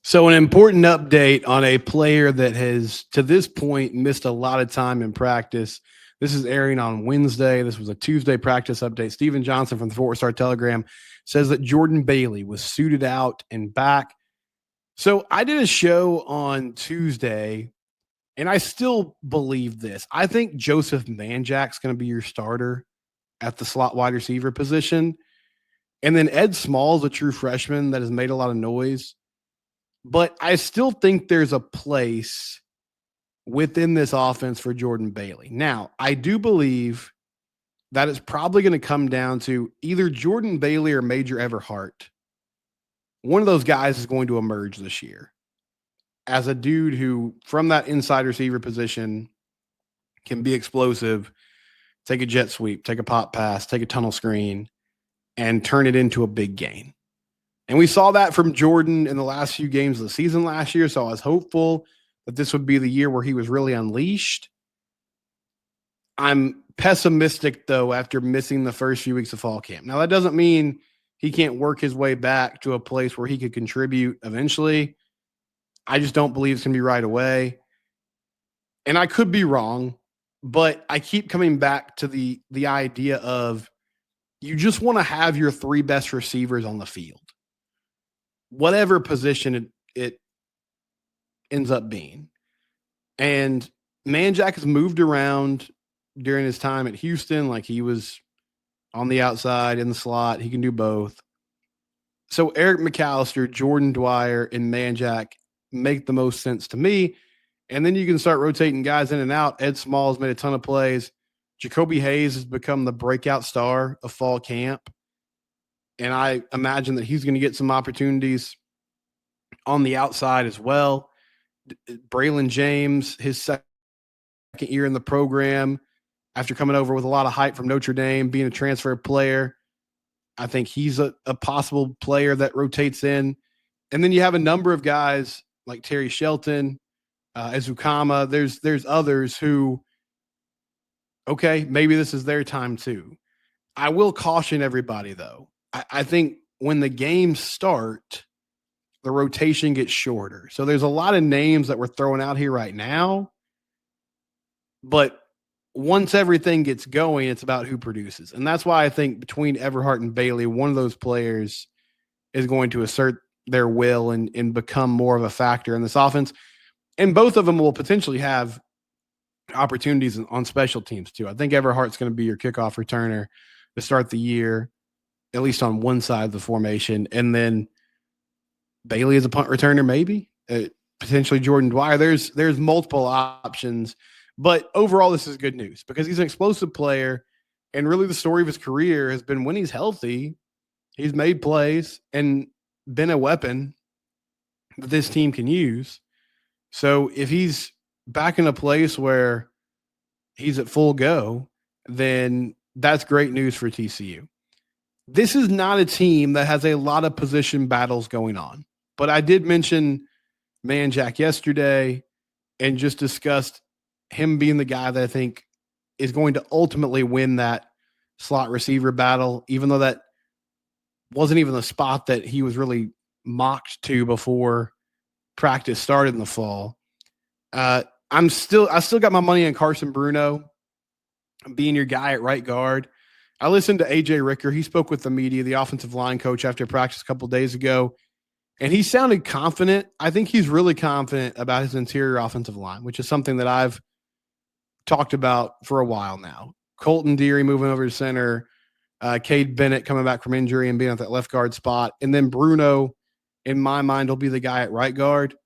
So, an important update on a player that has, to this point, missed a lot of time in practice. This is airing on Wednesday. This was a Tuesday practice update. Steven Johnson from the Fort Worth Star Telegram says that Jordyn Bailey was suited out and back. So, I did a show on Tuesday, and I still believe this. I think Joseph Manjak's going to be your starter at the slot wide receiver position. And then Ed Small's a true freshman that has made a lot of noise. But I still think there's a place within this offense for Jordyn Bailey. Now, I do believe that it's probably going to come down to either Jordyn Bailey or Major Everhart. One of those guys is going to emerge this year as a dude who, from that inside receiver position, can be explosive, take a jet sweep, take a pop pass, take a tunnel screen, and turn it into a big gain. And we saw that from Jordyn in the last few games of the season last year. So I was hopeful that this would be the year where he was really unleashed. I'm pessimistic, though, after missing the first few weeks of fall camp. Now, that doesn't mean he can't work his way back to a place where he could contribute eventually. I just don't believe it's going to be right away. And I could be wrong, but I keep coming back to the idea of you just want to have your three best receivers on the field, whatever position it ends up being. And Manjack has moved around during his time at Houston. Like, he was on the outside, in the slot. He can do both. So Eric McAllister, Jordan Dwyer, and Manjack make the most sense to me. And then you can start rotating guys in and out. Ed Small has made a ton of plays. Jacoby Hayes has become the breakout star of fall camp. And I imagine that he's going to get some opportunities on the outside as well. Braylon James, his second year in the program, after coming over with a lot of hype from Notre Dame, being a transfer player, I think he's a possible player that rotates in. And then you have a number of guys like Terry Shelton, Azukama. There's others who, okay, maybe this is their time too. I will caution everybody, though. I think when the games start, the rotation gets shorter. So there's a lot of names that we're throwing out here right now. But once everything gets going, it's about who produces. And that's why I think between Everhart and Bailey, one of those players is going to assert their will and become more of a factor in this offense. And both of them will potentially have opportunities on special teams too. I think Everhart's going to be your kickoff returner to start the year, at least on one side of the formation. And then Bailey is a punt returner, maybe. Potentially Jordan Dwyer. There's multiple options. But overall, this is good news because he's an explosive player. And really the story of his career has been when he's healthy, he's made plays and been a weapon that this team can use. So if he's back in a place where he's at full go, then that's great news for TCU. This is not a team that has a lot of position battles going on. But I did mention Manjack yesterday and just discussed him being the guy that I think is going to ultimately win that slot receiver battle, even though that wasn't even the spot that he was really mocked to before practice started in the fall. I still got my money on Carson Bruno being your guy at right guard. I listened to AJ Ricker. He spoke with the media, the offensive line coach, after practice a couple of days ago, and he sounded confident. I think he's really confident about his interior offensive line, which is something that I've talked about for a while now. Colton Deary moving over to center, Cade Bennett coming back from injury and being at that left guard spot, and then Bruno, in my mind, will be the guy at right guard.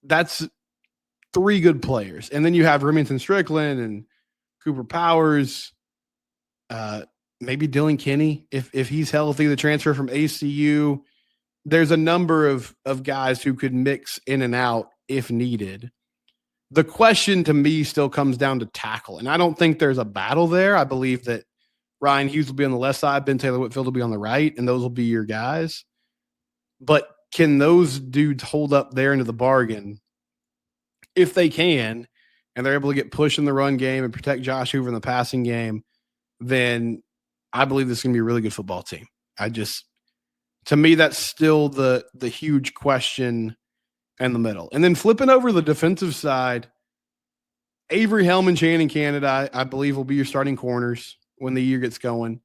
That's three good players. And then you have Remington Strickland and Cooper Powers, maybe Dylan Kinney, if he's healthy, the transfer from ACU. There's a number of guys who could mix in and out if needed. The question to me still comes down to tackle, and I don't think there's a battle there. I believe that Ryan Hughes will be on the left side, Ben Taylor Whitfield will be on the right, and those will be your guys. But can those dudes hold up there into the bargain? If they can, and they're able to get push in the run game and protect Josh Hoover in the passing game, then I believe this is going to be a really good football team. To me, that's still the huge question and the middle. And then flipping over the defensive side, Avery Hellman, Channing Canada, I believe will be your starting corners when the year gets going.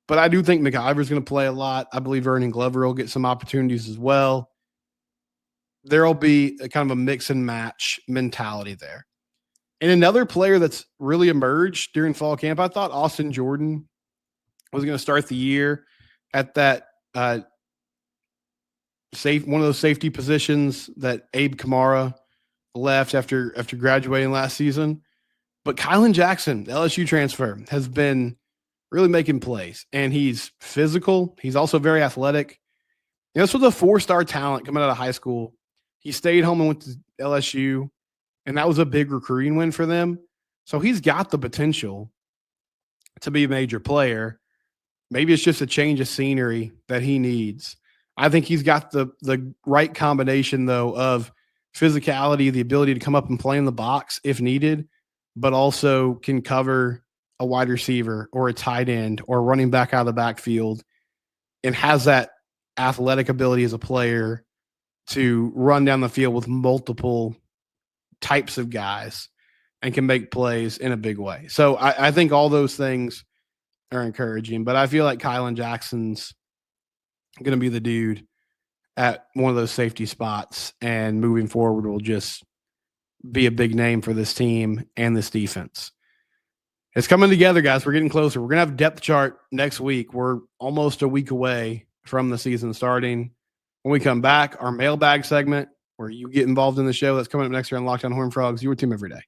But I do think McIver's going to play a lot. I believe Vernon Glover will get some opportunities as well. There'll be a kind of a mix and match mentality there. And another player that's really emerged during fall camp, I thought Austin Jordyn was going to start the year at that one of those safety positions that Abe Kamara left after graduating last season. But Kylan Jackson, the LSU transfer, has been really making plays, and he's physical. He's also very athletic. This was a 4-star talent coming out of high school. He stayed home and went to LSU, and that was a big recruiting win for them. So he's got the potential to be a major player. Maybe it's just a change of scenery that he needs. I think he's got the right combination, though, of physicality, the ability to come up and play in the box if needed, but also can cover a wide receiver or a tight end or running back out of the backfield, and has that athletic ability as a player to run down the field with multiple types of guys and can make plays in a big way. So I think all those things are encouraging, but I feel like Kylan Jackson's going to be the dude at one of those safety spots, and moving forward will just be a big name for this team and this defense. It's coming together, guys. We're getting closer. We're going to have depth chart next week. We're almost a week away from the season starting. When we come back, our mailbag segment, where you get involved in the show, that's coming up next year on Lockdown Horned Frogs, your team every day.